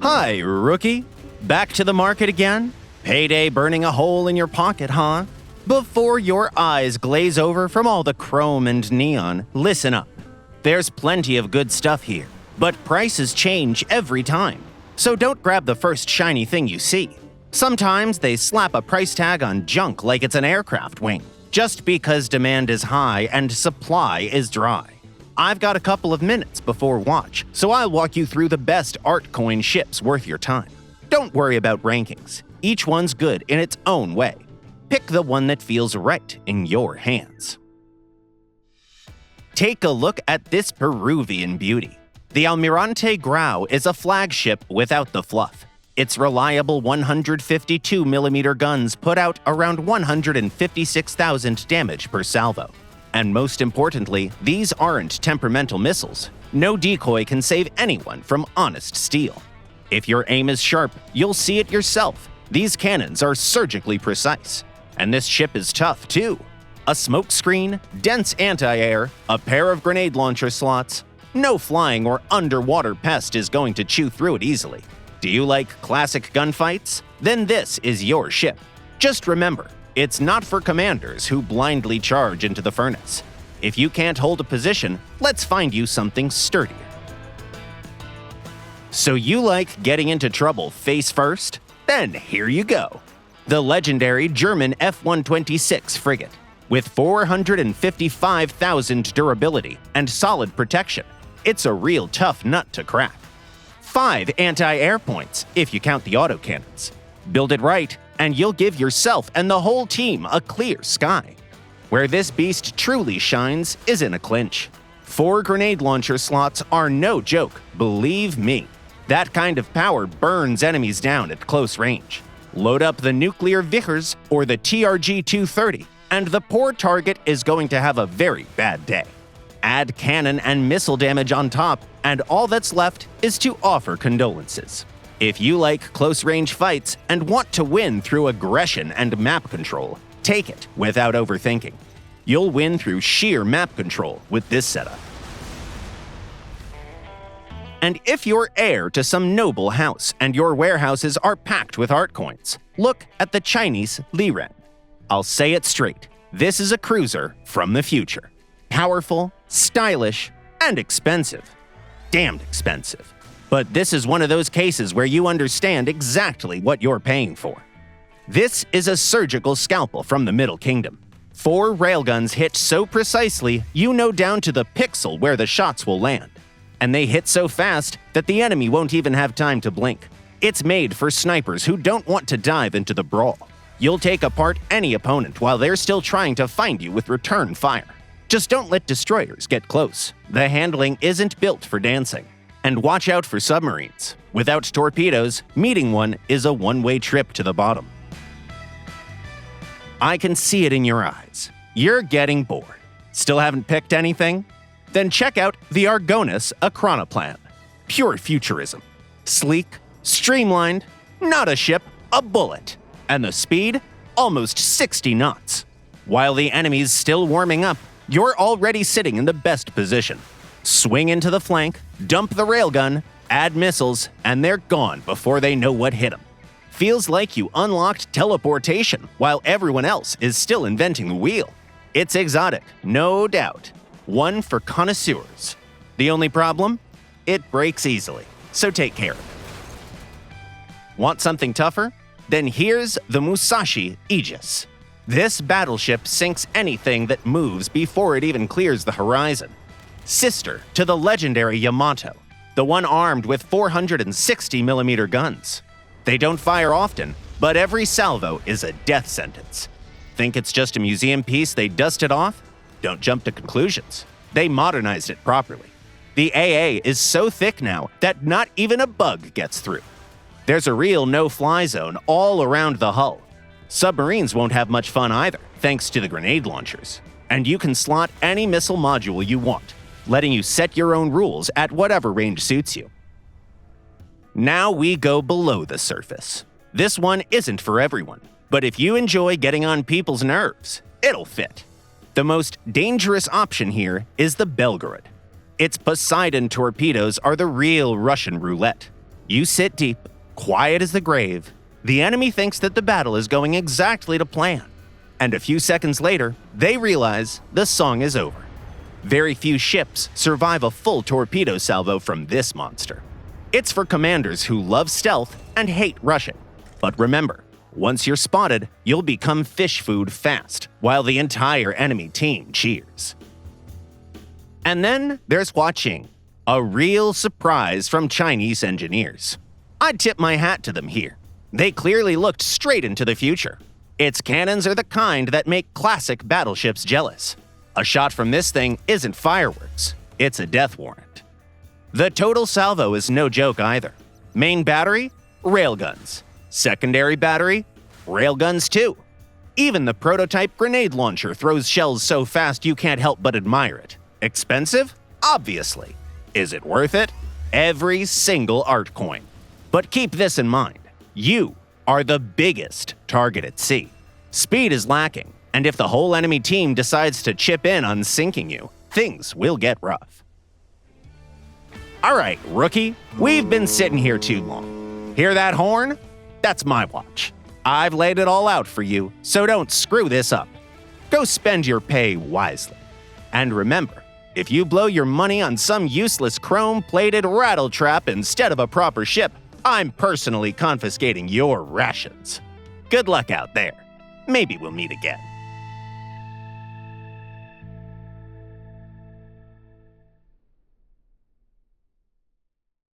Hi, rookie. Back to the market again? Payday burning a hole in your pocket, huh? Before your eyes glaze over from all the chrome and neon, listen up. There's plenty of good stuff here, but prices change every time. So don't grab the first shiny thing you see. Sometimes they slap a price tag on junk like it's an aircraft wing, just because demand is high and supply is dry. I've got a couple of minutes before watch, so I'll walk you through the best art coin ships worth your time. Don't worry about rankings. Each one's good in its own way. Pick the one that feels right in your hands. Take a look at this Peruvian beauty. The Almirante Grau is a flagship without the fluff. Its reliable 152mm guns put out around 156,000 damage per salvo. And most importantly, these aren't temperamental missiles. No decoy can save anyone from honest steel. If your aim is sharp, you'll see it yourself. These cannons are surgically precise. And this ship is tough, too. A smoke screen, dense anti-air, a pair of grenade launcher slots. No flying or underwater pest is going to chew through it easily. Do you like classic gunfights? Then this is your ship. Just remember, it's not for commanders who blindly charge into the furnace. If you can't hold a position, let's find you something sturdier. So you like getting into trouble face first? Then here you go. The legendary German F126 frigate. With 455,000 durability and solid protection, it's a real tough nut to crack. 5 anti-air points, if you count the autocannons. Build it right, and you'll give yourself and the whole team a clear sky. Where this beast truly shines is in a clinch. 4 grenade launcher slots are no joke, believe me. That kind of power burns enemies down at close range. Load up the nuclear Vickers or the TRG-230, and the poor target is going to have a very bad day. Add cannon and missile damage on top, and all that's left is to offer condolences. If you like close-range fights and want to win through aggression and map control, take it without overthinking. You'll win through sheer map control with this setup. And if you're heir to some noble house and your warehouses are packed with art coins, look at the Chinese Liren. I'll say it straight, this is a cruiser from the future. Powerful, stylish, and expensive. Damned expensive. But this is one of those cases where you understand exactly what you're paying for. This is a surgical scalpel from the Middle Kingdom. 4 railguns hit so precisely, you know down to the pixel where the shots will land. And they hit so fast that the enemy won't even have time to blink. It's made for snipers who don't want to dive into the brawl. You'll take apart any opponent while they're still trying to find you with return fire. Just don't let destroyers get close. The handling isn't built for dancing. And watch out for submarines. Without torpedoes, meeting one is a one-way trip to the bottom. I can see it in your eyes. You're getting bored. Still haven't picked anything? Then check out the Argonas Chronoplan. Pure futurism. Sleek, streamlined, not a ship, a bullet. And the speed? Almost 60 knots. While the enemy's still warming up, you're already sitting in the best position. Swing into the flank, dump the railgun, add missiles, and they're gone before they know what hit them. Feels like you unlocked teleportation while everyone else is still inventing the wheel. It's exotic, no doubt. One for connoisseurs. The only problem? It breaks easily, so take care of it. Want something tougher? Then here's the Musashi Aegis. This battleship sinks anything that moves before it even clears the horizon. Sister to the legendary Yamato, the one armed with 460mm guns. They don't fire often, but every salvo is a death sentence. Think it's just a museum piece they dusted off? Don't jump to conclusions. They modernized it properly. The AA is so thick now that not even a bug gets through. There's a real no-fly zone all around the hull. Submarines won't have much fun either, thanks to the grenade launchers. And you can slot any missile module you want, letting you set your own rules at whatever range suits you. Now we go below the surface. This one isn't for everyone, but if you enjoy getting on people's nerves, it'll fit. The most dangerous option here is the Belgorod. Its Poseidon torpedoes are the real Russian roulette. You sit deep, quiet as the grave. The enemy thinks that the battle is going exactly to plan. And a few seconds later, they realize the song is over. Very few ships survive a full torpedo salvo from this monster. It's for commanders who love stealth and hate rushing. But remember, once you're spotted, you'll become fish food fast, while the entire enemy team cheers. And then there's Huaqing, a real surprise from Chinese engineers. I'd tip my hat to them here. They clearly looked straight into the future. Its cannons are the kind that make classic battleships jealous. A shot from this thing isn't fireworks, it's a death warrant. The total salvo is no joke either. Main battery? Railguns. Secondary battery? Railguns too. Even the prototype grenade launcher throws shells so fast you can't help but admire it. Expensive? Obviously. Is it worth it? Every single art coin. But keep this in mind. You are the biggest target at sea. Speed is lacking, and if the whole enemy team decides to chip in on sinking you, things will get rough. Alright, rookie, we've been sitting here too long. Hear that horn? That's my watch. I've laid it all out for you, so don't screw this up. Go spend your pay wisely. And remember, if you blow your money on some useless chrome-plated rattletrap instead of a proper ship, I'm personally confiscating your rations. Good luck out there. Maybe we'll meet again.